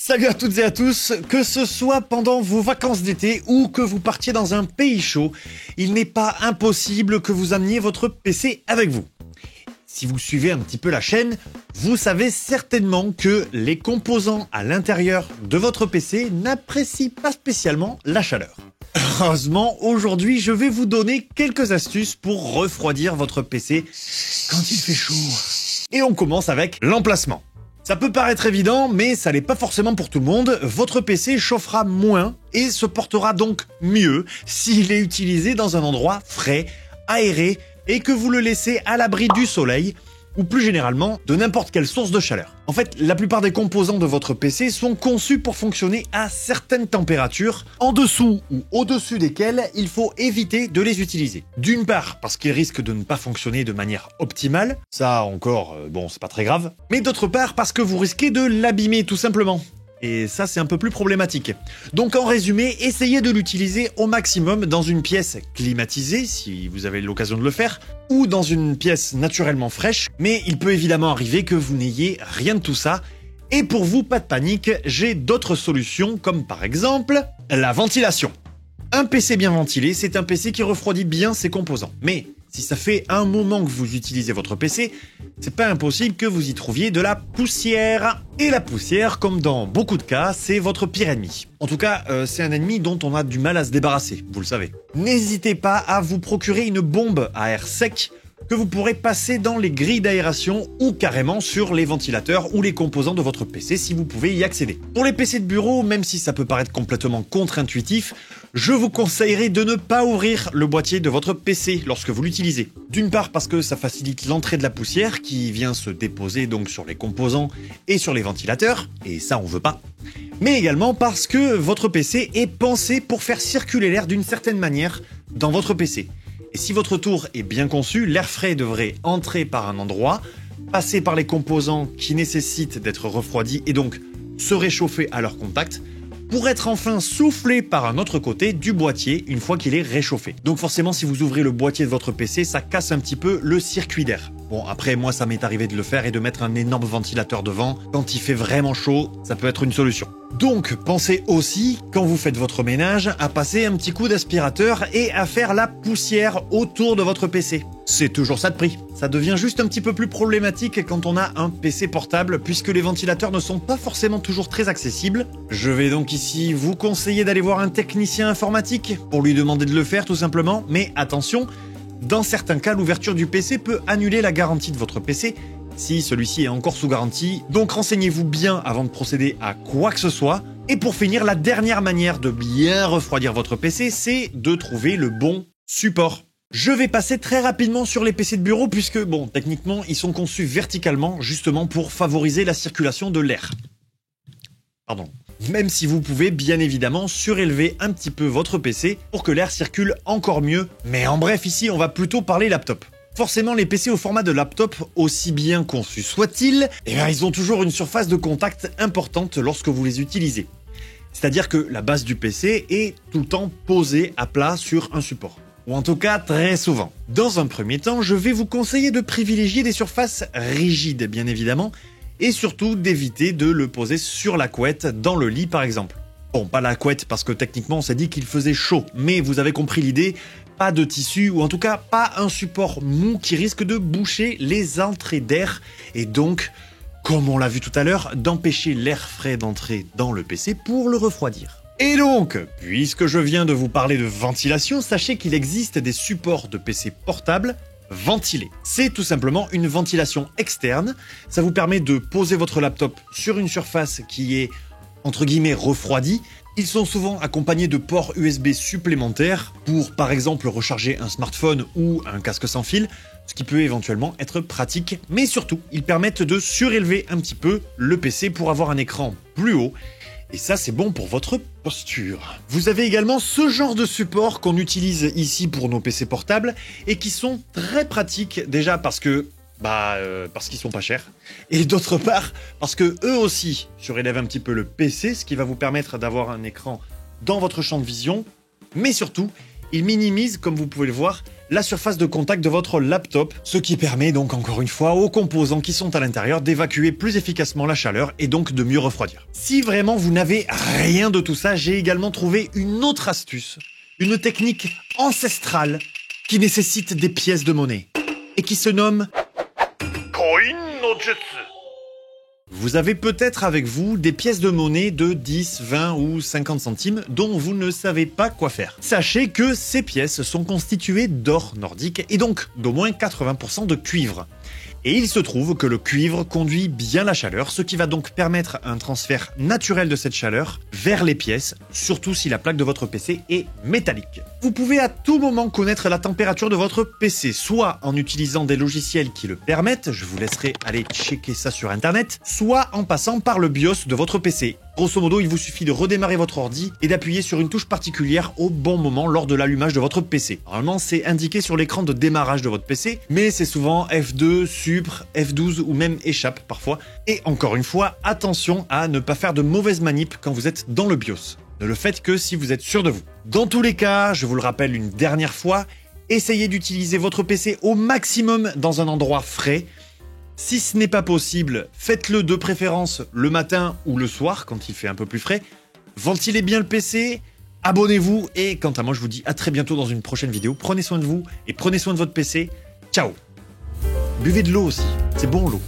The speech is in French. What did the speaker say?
Salut à toutes et à tous, que ce soit pendant vos vacances d'été ou que vous partiez dans un pays chaud, il n'est pas impossible que vous ameniez votre PC avec vous. Si vous suivez un petit peu la chaîne, vous savez certainement que les composants à l'intérieur de votre PC n'apprécient pas spécialement la chaleur. Heureusement, aujourd'hui, je vais vous donner quelques astuces pour refroidir votre PC quand il fait chaud. Et on commence avec l'emplacement. Ça peut paraître évident, mais ça n'est pas forcément pour tout le monde. Votre PC chauffera moins et se portera donc mieux s'il est utilisé dans un endroit frais, aéré et que vous le laissez à l'abri du soleil ou plus généralement de n'importe quelle source de chaleur. En fait, la plupart des composants de votre PC sont conçus pour fonctionner à certaines températures, en dessous ou au-dessus desquelles il faut éviter de les utiliser. D'une part, parce qu'ils risquent de ne pas fonctionner de manière optimale, ça encore, bon, c'est pas très grave, mais d'autre part parce que vous risquez de l'abîmer tout simplement. Et ça, c'est un peu plus problématique. Donc en résumé, essayez de l'utiliser au maximum dans une pièce climatisée, si vous avez l'occasion de le faire, ou dans une pièce naturellement fraîche, mais il peut évidemment arriver que vous n'ayez rien de tout ça. Et pour vous, pas de panique, j'ai d'autres solutions, comme par exemple la ventilation. Un PC bien ventilé, c'est un PC qui refroidit bien ses composants. Mais si ça fait un moment que vous utilisez votre PC, c'est pas impossible que vous y trouviez de la poussière. Et la poussière, comme dans beaucoup de cas, c'est votre pire ennemi. En tout cas, c'est un ennemi dont on a du mal à se débarrasser, vous le savez. N'hésitez pas à vous procurer une bombe à air sec que vous pourrez passer dans les grilles d'aération ou carrément sur les ventilateurs ou les composants de votre PC si vous pouvez y accéder. Pour les PC de bureau, même si ça peut paraître complètement contre-intuitif, je vous conseillerais de ne pas ouvrir le boîtier de votre PC lorsque vous l'utilisez. D'une part parce que ça facilite l'entrée de la poussière qui vient se déposer donc sur les composants et sur les ventilateurs, et ça on veut pas. Mais également parce que votre PC est pensé pour faire circuler l'air d'une certaine manière dans votre PC. Et si votre tour est bien conçu, l'air frais devrait entrer par un endroit, passer par les composants qui nécessitent d'être refroidis et donc se réchauffer à leur contact, pour être enfin soufflé par un autre côté du boîtier une fois qu'il est réchauffé. Donc forcément, si vous ouvrez le boîtier de votre PC, ça casse un petit peu le circuit d'air. Bon, après, moi, ça m'est arrivé de le faire et de mettre un énorme ventilateur devant. Quand il fait vraiment chaud, ça peut être une solution. Donc, pensez aussi, quand vous faites votre ménage, à passer un petit coup d'aspirateur et à faire la poussière autour de votre PC. C'est toujours ça de prix. Ça devient juste un petit peu plus problématique quand on a un PC portable, puisque les ventilateurs ne sont pas forcément toujours très accessibles. Je vais donc ici vous conseiller d'aller voir un technicien informatique pour lui demander de le faire tout simplement, mais attention, dans certains cas, l'ouverture du PC peut annuler la garantie de votre PC si celui-ci est encore sous garantie. Donc renseignez-vous bien avant de procéder à quoi que ce soit. Et pour finir, la dernière manière de bien refroidir votre PC, c'est de trouver le bon support. Je vais passer très rapidement sur les PC de bureau puisque, bon, techniquement, ils sont conçus verticalement justement pour favoriser la circulation de l'air. Pardon. Même si vous pouvez bien évidemment surélever un petit peu votre PC pour que l'air circule encore mieux. Mais en bref, ici, on va plutôt parler laptop. Forcément, les PC au format de laptop, aussi bien conçus soient-ils, ils ont toujours une surface de contact importante lorsque vous les utilisez. C'est-à-dire que la base du PC est tout le temps posée à plat sur un support. Ou en tout cas, très souvent. Dans un premier temps, je vais vous conseiller de privilégier des surfaces rigides, bien évidemment, et surtout d'éviter de le poser sur la couette, dans le lit par exemple. Bon, pas la couette parce que techniquement on s'est dit qu'il faisait chaud, mais vous avez compris l'idée, pas de tissu ou en tout cas pas un support mou qui risque de boucher les entrées d'air et donc, comme on l'a vu tout à l'heure, d'empêcher l'air frais d'entrer dans le PC pour le refroidir. Et donc, puisque je viens de vous parler de ventilation, sachez qu'il existe des supports de PC portables ventilés. C'est tout simplement une ventilation externe. Ça vous permet de poser votre laptop sur une surface qui est, entre guillemets, refroidie. Ils sont souvent accompagnés de ports USB supplémentaires pour, par exemple, recharger un smartphone ou un casque sans fil, ce qui peut éventuellement être pratique. Mais surtout, ils permettent de surélever un petit peu le PC pour avoir un écran plus haut. Et ça, c'est bon pour votre posture. Vous avez également ce genre de support qu'on utilise ici pour nos PC portables et qui sont très pratiques, déjà parce qu'ils sont pas chers, et d'autre part parce que eux aussi surélèvent un petit peu le PC, ce qui va vous permettre d'avoir un écran dans votre champ de vision, mais surtout, il minimise, comme vous pouvez le voir, la surface de contact de votre laptop, ce qui permet donc encore une fois aux composants qui sont à l'intérieur d'évacuer plus efficacement la chaleur et donc de mieux refroidir. Si vraiment vous n'avez rien de tout ça, j'ai également trouvé une autre astuce, une technique ancestrale qui nécessite des pièces de monnaie et qui se nomme Koin no Jutsu. Vous avez peut-être avec vous des pièces de monnaie de 10, 20 ou 50 centimes dont vous ne savez pas quoi faire. Sachez que ces pièces sont constituées d'or nordique et donc d'au moins 80% de cuivre. Et il se trouve que le cuivre conduit bien la chaleur, ce qui va donc permettre un transfert naturel de cette chaleur vers les pièces, surtout si la plaque de votre PC est métallique. Vous pouvez à tout moment connaître la température de votre PC, soit en utilisant des logiciels qui le permettent, je vous laisserai aller checker ça sur internet, soit en passant par le BIOS de votre PC. Grosso modo, il vous suffit de redémarrer votre ordi et d'appuyer sur une touche particulière au bon moment lors de l'allumage de votre PC. Normalement, c'est indiqué sur l'écran de démarrage de votre PC, mais c'est souvent F2, Supr, F12 ou même échappe parfois. Et encore une fois, attention à ne pas faire de mauvaises manips quand vous êtes dans le BIOS. Ne le faites que si vous êtes sûr de vous. Dans tous les cas, je vous le rappelle une dernière fois, essayez d'utiliser votre PC au maximum dans un endroit frais. Si ce n'est pas possible, faites-le de préférence le matin ou le soir quand il fait un peu plus frais. Ventilez bien le PC, abonnez-vous et quant à moi je vous dis à très bientôt dans une prochaine vidéo. Prenez soin de vous et prenez soin de votre PC. Ciao. Buvez de l'eau aussi, c'est bon l'eau.